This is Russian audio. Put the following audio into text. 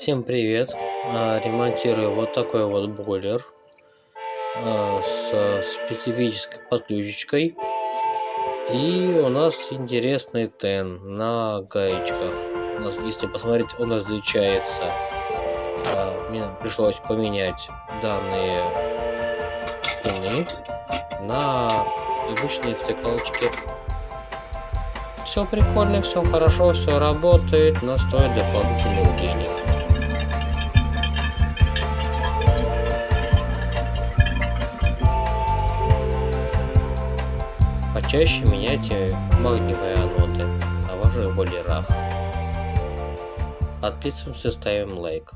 Всем привет! Ремонтирую вот такой вот бойлер с специфической подключечкой. И у нас интересный тен на гаечках. Если посмотреть, он различается. Мне пришлось поменять данные пины на обычные втыкалочки. Все прикольно, все хорошо, все работает, но стоит дополнительных денег. Почаще меняйте магниевые аноды на ваших бойлерах. Подписываемся, ставим лайк.